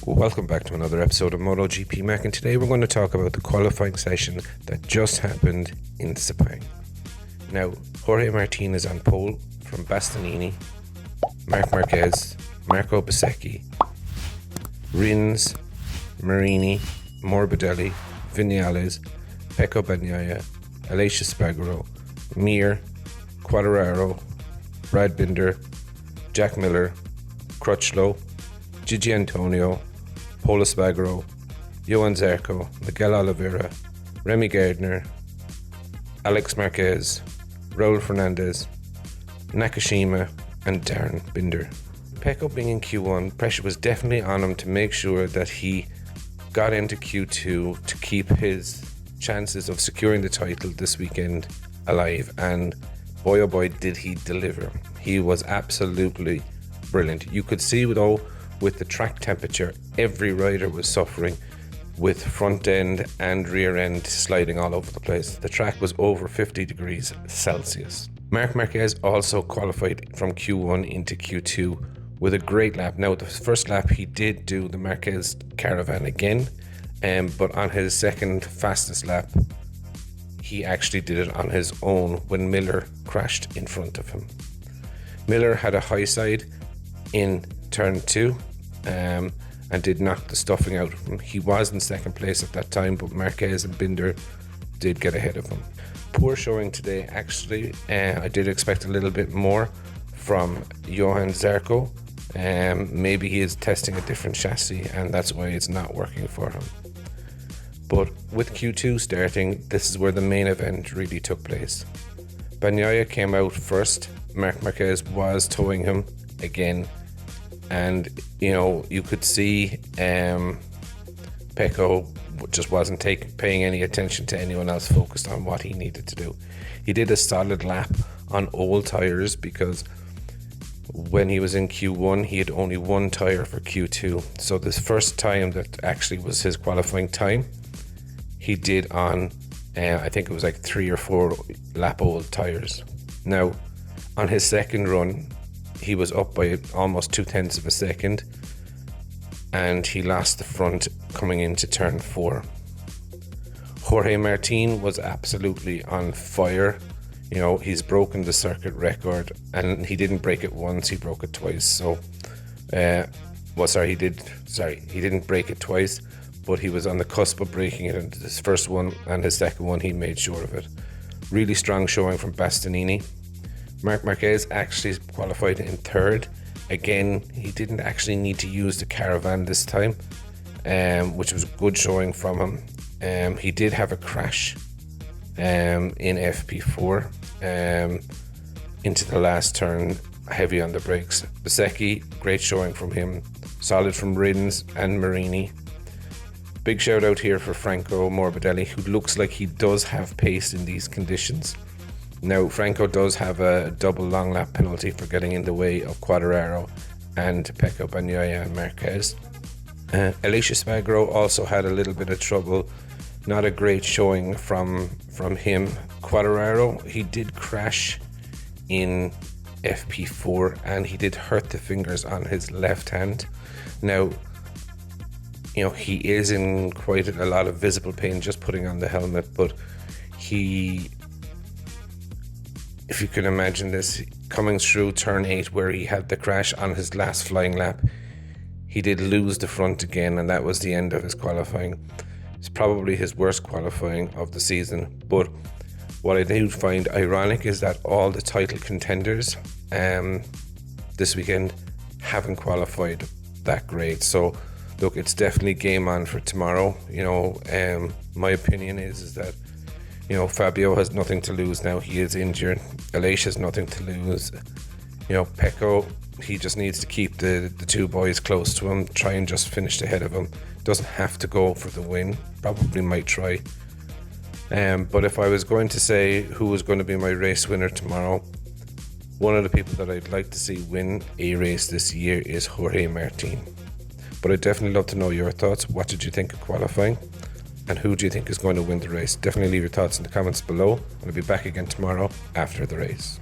Welcome back to another episode of MotoGP Mac, and today we're going to talk about the qualifying session that just happened in Sepang. Now, Jorge Martin is on pole from Bastianini, Marc Marquez, Marco Bezzecchi, Rins, Marini, Morbidelli, Vinales, Pecco Bagnaia, Aleix Espargaro, Mir, Quartararo, Brad Binder, Jack Miller, Crutchlow, Gigi Antonio, Pol Espargaro, Johan Zarco, Miguel Oliveira, Remy Gardner, Alex Marquez, Raul Fernandez, Nakashima, and Darren Binder. Pecco being in Q1, pressure was definitely on him to make sure that he got into Q2 to keep his chances of securing the title this weekend alive, and boy oh boy did he deliver. He was absolutely brilliant. You could see though, with the track temperature, every rider was suffering with front end and rear end sliding all over the place. The track was over 50 degrees Celsius. Marc Marquez also qualified from Q1 into Q2 with a great lap. Now, the first lap he did do the Marquez caravan again, but on his second fastest lap, he actually did it on his own when Miller crashed in front of him. Miller had a high side in turn 2 and did knock the stuffing out of him. He was in second place at that time, but Marquez and Binder did get ahead of him. Poor showing today, actually. I did expect a little bit more from Johan Zarco. Maybe he is testing a different chassis and that's why it's not working for him. But with Q2 starting, this is where the main event really took place. Bagnaia came out first. Marc Marquez was towing him again, and you could see Pecco just wasn't paying any attention to anyone else, focused on what he needed to do. He did a solid lap on old tires because when he was in Q1 he had only one tire for Q2, so this first time that actually was his qualifying time he did on I think it was like 3 or 4 lap old tires. Now on his second run he was up by almost 0.2 of a second and he lost the front coming into turn 4. Jorge Martin was absolutely on fire. He's broken the circuit record, and he didn't break it once, he broke it twice. So he didn't break it twice, but he was on the cusp of breaking it in his first one, and his second one he made sure of it. Really strong showing from Bastianini. Marc Marquez actually qualified in third. Again, he didn't actually need to use the caravan this time, which was good showing from him. He did have a crash in FP4 into the last turn, heavy on the brakes. Bezzecchi, great showing from him, solid from Rins and Marini. Big shout out here for Franco Morbidelli, who looks like he does have pace in these conditions. Now, Franco does have a double long lap penalty for getting in the way of Quartararo and Pecco Bagnaia and Marquez. Aleix Espargaro also had a little bit of trouble. Not a great showing from him. Quartararo, he did crash in FP4 and he did hurt the fingers on his left hand. Now, he is in quite a lot of visible pain just putting on the helmet, but if you can imagine this, coming through turn 8 where he had the crash on his last flying lap, he did lose the front again, and that was the end of his qualifying. It's probably his worst qualifying of the season. But what I do find ironic is that all the title contenders this weekend haven't qualified that great. So look, it's definitely game on for tomorrow. My opinion is that Fabio has nothing to lose now. He is injured. Aleix has nothing to lose. Pecco, he just needs to keep the two boys close to him, try and just finish ahead of him. Doesn't have to go for the win, probably might try. But if I was going to say who was going to be my race winner tomorrow, one of the people that I'd like to see win a race this year is Jorge Martin. But I'd definitely love to know your thoughts. What did you think of qualifying? And who do you think is going to win the race? Definitely leave your thoughts in the comments below. I'll be back again tomorrow after the race.